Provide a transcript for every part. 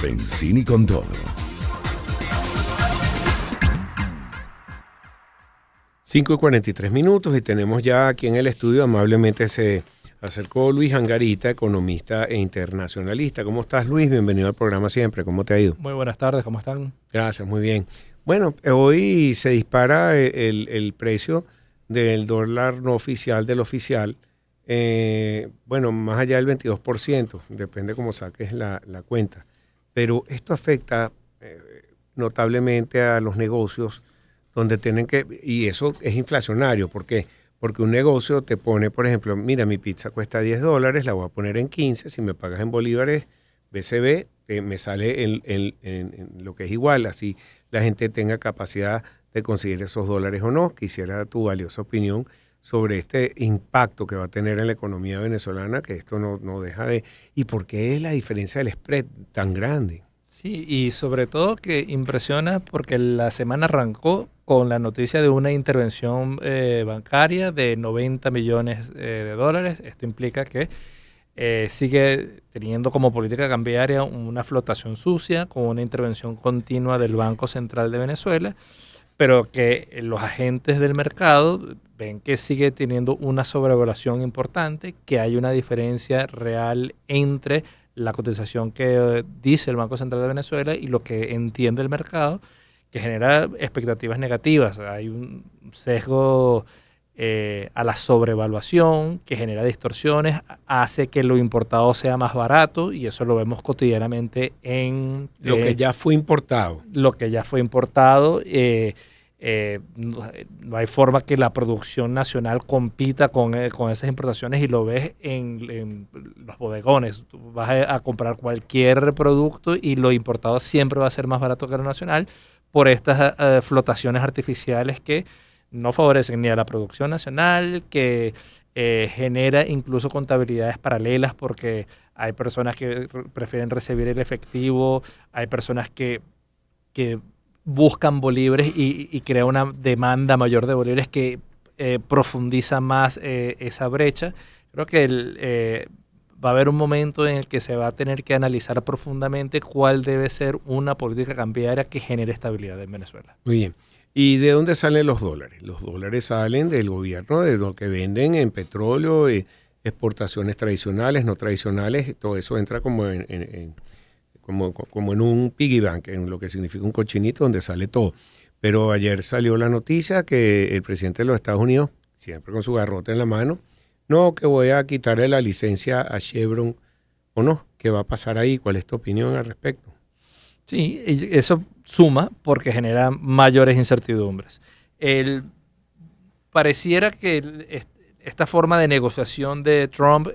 Benzini con todo. 5:43 y tenemos ya aquí en el estudio, amablemente se acercó Luis Angarita, economista e internacionalista. ¿Cómo estás, Luis? Bienvenido al programa siempre. ¿Cómo te ha ido? Muy buenas tardes, ¿cómo están? Gracias, muy bien. Bueno, hoy se dispara el precio del dólar no oficial del oficial. Bueno, más allá del 22%, depende cómo saques la cuenta. Pero esto afecta notablemente a los negocios donde tienen que, y eso es inflacionario. ¿Por qué? Porque un negocio te pone, por ejemplo, mira, mi pizza cuesta $10, la voy a poner en 15, si me pagas en bolívares, BCB, me sale en lo que es igual, así la gente tenga capacidad de conseguir esos dólares o no. Quisiera tu valiosa opinión sobre este impacto que va a tener en la economía venezolana, que esto no deja de... ¿Y por qué es la diferencia del spread tan grande? Sí, y sobre todo que impresiona porque la semana arrancó con la noticia de una intervención bancaria de 90 millones de dólares. Esto implica que sigue teniendo como política cambiaria una flotación sucia con una intervención continua del Banco Central de Venezuela, pero que los agentes del mercado ven que sigue teniendo una sobrevaluación importante, que hay una diferencia real entre la cotización que dice el Banco Central de Venezuela y lo que entiende el mercado, que genera expectativas negativas. Hay un sesgo a la sobrevaluación que genera distorsiones, hace que lo importado sea más barato, y eso lo vemos cotidianamente en Lo que ya fue importado. lo que ya fue importado. No hay forma que la producción nacional compita con esas importaciones, y lo ves en los bodegones. Tú vas a comprar cualquier producto y lo importado siempre va a ser más barato que lo nacional por estas flotaciones artificiales que no favorecen ni a la producción nacional, que genera incluso contabilidades paralelas, porque hay personas que prefieren recibir el efectivo, hay personas que buscan bolívares y crea una demanda mayor de bolívares que profundiza más esa brecha. Creo que va a haber un momento en el que se va a tener que analizar profundamente cuál debe ser una política cambiaria que genere estabilidad en Venezuela. Muy bien. ¿Y de dónde salen los dólares? Los dólares salen del gobierno, de lo que venden en petróleo, exportaciones tradicionales, no tradicionales. Todo eso entra como como en un piggy bank, en lo que significa un cochinito donde sale todo. Pero ayer salió la noticia que el presidente de los Estados Unidos, siempre con su garrote en la mano, no, que voy a quitarle la licencia a Chevron, o no. ¿Qué va a pasar ahí? ¿Cuál es tu opinión al respecto? Sí, y eso suma porque genera mayores incertidumbres. Pareciera que esta forma de negociación de Trump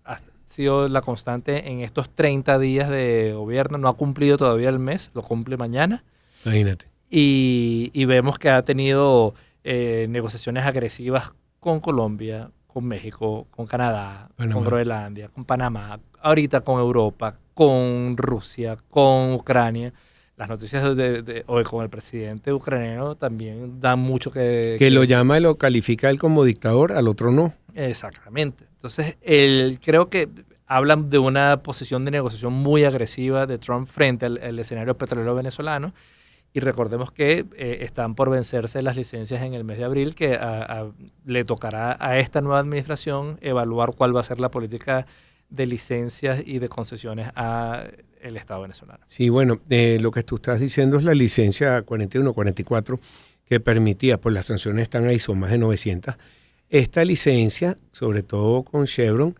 ha sido la constante en estos 30 días de gobierno. No ha cumplido todavía el mes, lo cumple mañana. Imagínate. Y vemos que ha tenido negociaciones agresivas con Colombia, con México, con Canadá, Panamá. con Groenlandia, con Panamá, ahorita con Europa, con Rusia, con Ucrania. Las noticias de hoy con el presidente ucraniano también dan mucho Que lo llama y lo califica él como dictador, al otro no. Exactamente. Entonces, creo que hablan de una posición de negociación muy agresiva de Trump frente al escenario petrolero venezolano. Y recordemos que están por vencerse las licencias en el mes de abril, que le tocará a esta nueva administración evaluar cuál va a ser la política de licencias y de concesiones al Estado venezolano. Sí, bueno, lo que tú estás diciendo es la licencia 41-44 que permitía, pues las sanciones están ahí, son más de 900. Esta licencia, sobre todo con Chevron,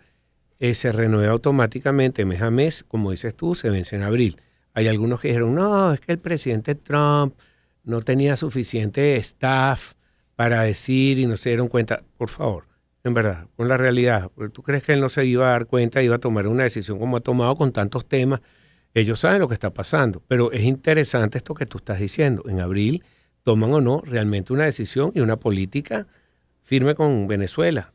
se renueva automáticamente mes a mes, como dices tú, se vence en abril. Hay algunos que dijeron, no, es que el presidente Trump no tenía suficiente staff para decir y no se dieron cuenta. Por favor, en verdad, con la realidad, ¿tú crees que él no se iba a dar cuenta, iba a tomar una decisión como ha tomado con tantos temas? Ellos saben lo que está pasando, pero es interesante esto que tú estás diciendo. En abril toman o no realmente una decisión y una política firme con Venezuela.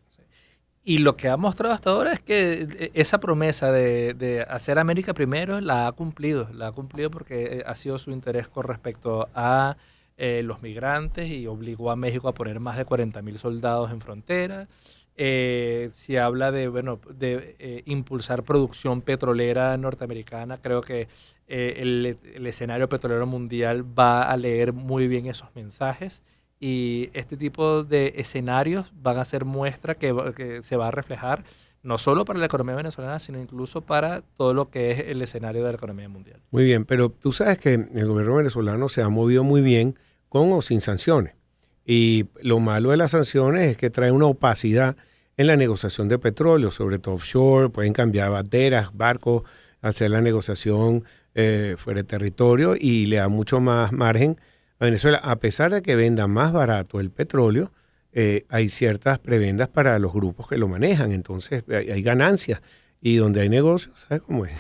Y lo que ha mostrado hasta ahora es que esa promesa de hacer América primero la ha cumplido porque ha sido su interés con respecto a los migrantes, y obligó a México a poner más de 40,000 soldados en frontera. Si habla de, bueno, de impulsar producción petrolera norteamericana, creo que el escenario petrolero mundial va a leer muy bien esos mensajes y este tipo de escenarios van a ser muestra que se va a reflejar no solo para la economía venezolana, sino incluso para todo lo que es el escenario de la economía mundial. Muy bien, pero tú sabes que el gobierno venezolano se ha movido muy bien con o sin sanciones. Y lo malo de las sanciones es que trae una opacidad en la negociación de petróleo, sobre todo offshore, pueden cambiar banderas, barcos, hacer la negociación fuera de territorio y le da mucho más margen a Venezuela. A pesar de que venda más barato el petróleo, hay ciertas prebendas para los grupos que lo manejan, entonces hay ganancias. Y donde hay negocios, ¿sabes cómo es?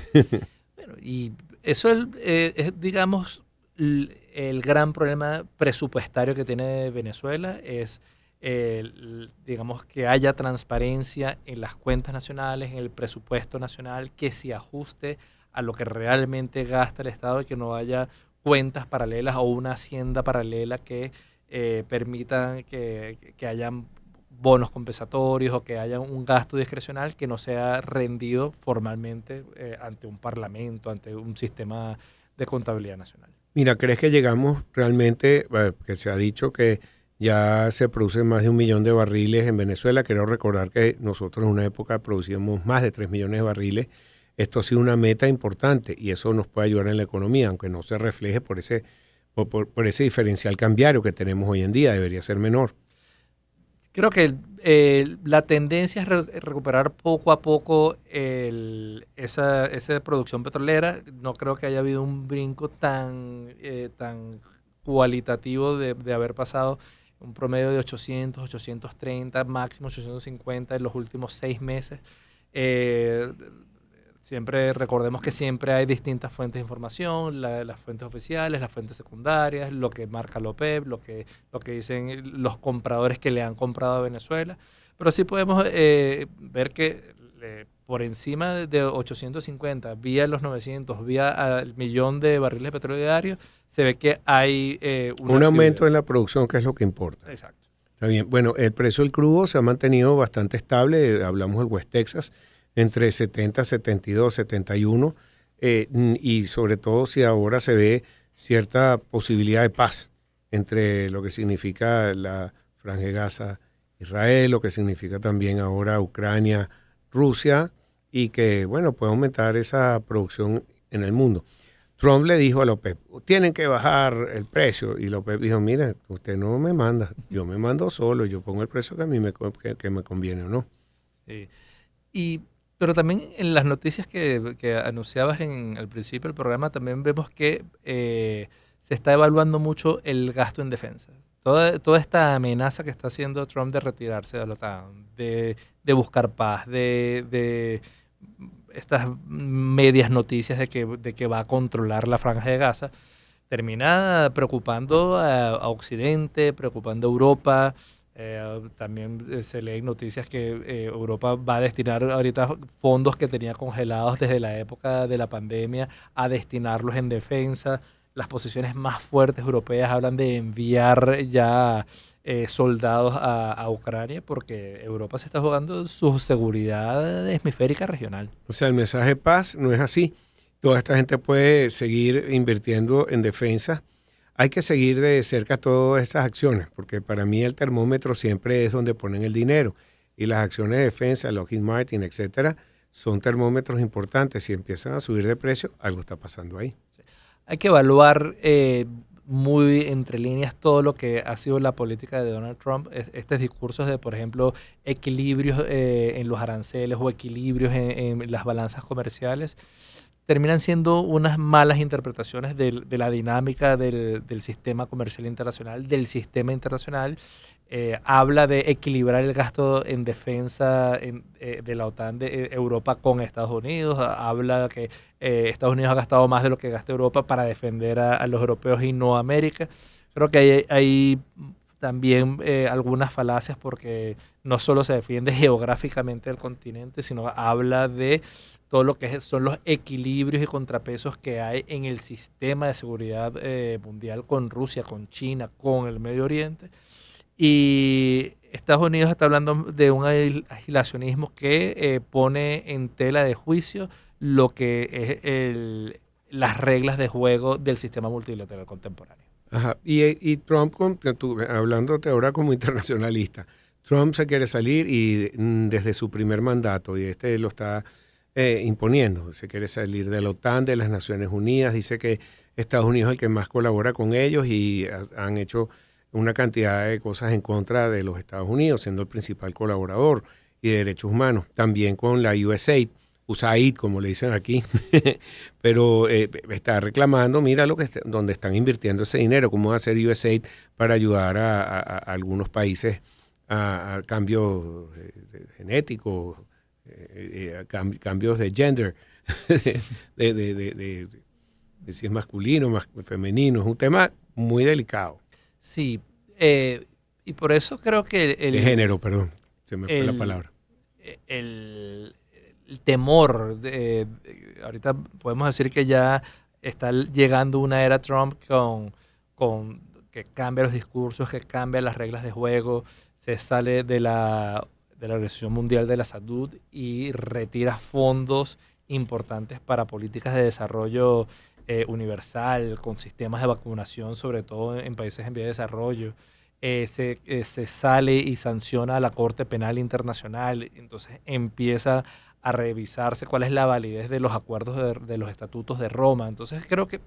Bueno, y eso es, digamos, el gran problema presupuestario que tiene Venezuela es, digamos, que haya transparencia en las cuentas nacionales, en el presupuesto nacional, que se ajuste a lo que realmente gasta el Estado y que no haya cuentas paralelas o una hacienda paralela que permitan que hayan bonos compensatorios o que haya un gasto discrecional que no sea rendido formalmente ante un parlamento, ante un sistema de contabilidad nacional. Mira, ¿crees que llegamos realmente, que se ha dicho que ya se producen más de 1 millón de barriles en Venezuela? Quiero recordar que nosotros en una época producíamos más de 3 millones de barriles. Esto ha sido una meta importante y eso nos puede ayudar en la economía, aunque no se refleje por ese diferencial cambiario que tenemos hoy en día, debería ser menor. Creo que la tendencia es recuperar poco a poco esa producción petrolera. No creo que haya habido un brinco tan cualitativo de haber pasado un promedio de 800, 830, máximo 850 en los últimos 6 meses. Eh, Siempre recordemos que siempre hay distintas fuentes de información, las fuentes oficiales, las fuentes secundarias, lo que marca la OPEP, lo que dicen los compradores que le han comprado a Venezuela. Pero sí podemos ver que por encima de 850, vía los 900, vía al millón de barriles de petróleo diario, se ve que hay una Un actividad. aumento en la producción, que es lo que importa. Exacto. Está bien. Bueno, el precio del crudo se ha mantenido bastante estable. Hablamos del West Texas, entre 70, 72, 71. Y sobre todo si ahora se ve cierta posibilidad de paz entre lo que significa la Franja de Gaza, Israel, lo que significa también ahora Ucrania, Rusia, y que, bueno, puede aumentar esa producción en el mundo. Trump le dijo a la OPEP, tienen que bajar el precio. Y la OPEP dijo, mire, usted no me manda, yo me mando solo, yo pongo el precio que a mí que me conviene o no. Sí. Y, pero también en las noticias que anunciabas al principio del programa, también vemos que se está evaluando mucho el gasto en defensa. Toda esta amenaza que está haciendo Trump de retirarse de la OTAN, de buscar paz, de estas medias noticias de que va a controlar la Franja de Gaza, termina preocupando a Occidente, preocupando a Europa. También se leen noticias que Europa va a destinar ahorita fondos que tenía congelados desde la época de la pandemia a destinarlos en defensa. Las posiciones más fuertes europeas hablan de enviar ya soldados a Ucrania porque Europa se está jugando su seguridad hemisférica regional. O sea, el mensaje paz no es así. Toda esta gente puede seguir invirtiendo en defensa. Hay que seguir de cerca todas esas acciones, porque para mí el termómetro siempre es donde ponen el dinero. Y las acciones de defensa, Lockheed Martin, etcétera, son termómetros importantes. Si empiezan a subir de precio, algo está pasando ahí. Hay que evaluar muy entre líneas todo lo que ha sido la política de Donald Trump. Estos discursos de, por ejemplo, equilibrios en los aranceles o equilibrios en las balanzas comerciales terminan siendo unas malas interpretaciones de la dinámica del sistema comercial internacional, del sistema internacional. Habla de equilibrar el gasto en defensa de la OTAN de Europa con Estados Unidos. Habla que Estados Unidos ha gastado más de lo que gasta Europa para defender a los europeos y no a América. Creo que hay también algunas falacias porque no solo se defiende geográficamente el continente, sino habla de todo lo que son los equilibrios y contrapesos que hay en el sistema de seguridad mundial con Rusia, con China, con el Medio Oriente. Y Estados Unidos está hablando de un aislacionismo que pone en tela de juicio lo que es las reglas de juego del sistema multilateral contemporáneo. Ajá. Y Trump, hablándote ahora como internacionalista, Trump se quiere salir y desde su primer mandato, y este lo está imponiendo, se quiere salir de la OTAN, de las Naciones Unidas, dice que Estados Unidos es el que más colabora con ellos y han hecho una cantidad de cosas en contra de los Estados Unidos, siendo el principal colaborador y de derechos humanos, también con la USAID, como le dicen aquí, pero está reclamando, mira donde están invirtiendo ese dinero, cómo va a hacer USAID para ayudar a algunos países a cambios genéticos, cambios de gender, de si es masculino, más femenino, es un tema muy delicado. Sí, y por eso creo que De género, perdón, se me fue la palabra. El temor, ahorita podemos decir que ya está llegando una era Trump con que cambia los discursos, que cambia las reglas de juego, se sale de la Organización Mundial de la Salud y retira fondos importantes para políticas de desarrollo universal, con sistemas de vacunación, sobre todo en países en vía de desarrollo. Se sale y sanciona a la Corte Penal Internacional, entonces empieza a revisarse cuál es la validez de los acuerdos de los estatutos de Roma. Entonces creo que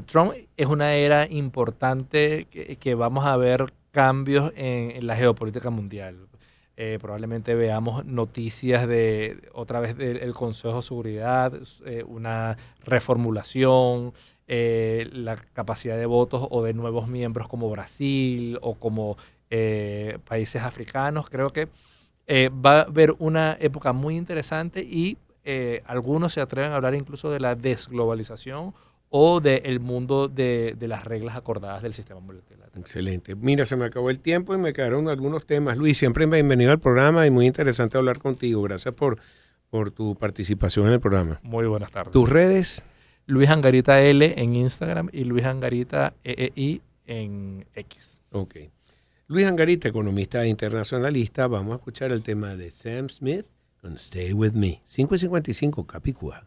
Trump es una era importante que vamos a ver cambios en la geopolítica mundial. Probablemente veamos noticias de otra vez del Consejo de Seguridad, una reformulación, la capacidad de votos o de nuevos miembros como Brasil o como países africanos. Creo que va a haber una época muy interesante y algunos se atreven a hablar incluso de la desglobalización o del mundo de las reglas acordadas del sistema multilateral. Excelente. Mira, se me acabó el tiempo y me quedaron algunos temas. Luis, siempre bienvenido al programa y muy interesante hablar contigo. Gracias por tu participación en el programa. Muy buenas tardes. ¿Tus redes? Luis Angarita L en Instagram y Luis Angarita EEI en X. Ok. Luis Angarita, economista e internacionalista. Vamos a escuchar el tema de Sam Smith con Stay With Me. 5:55, Capicúa.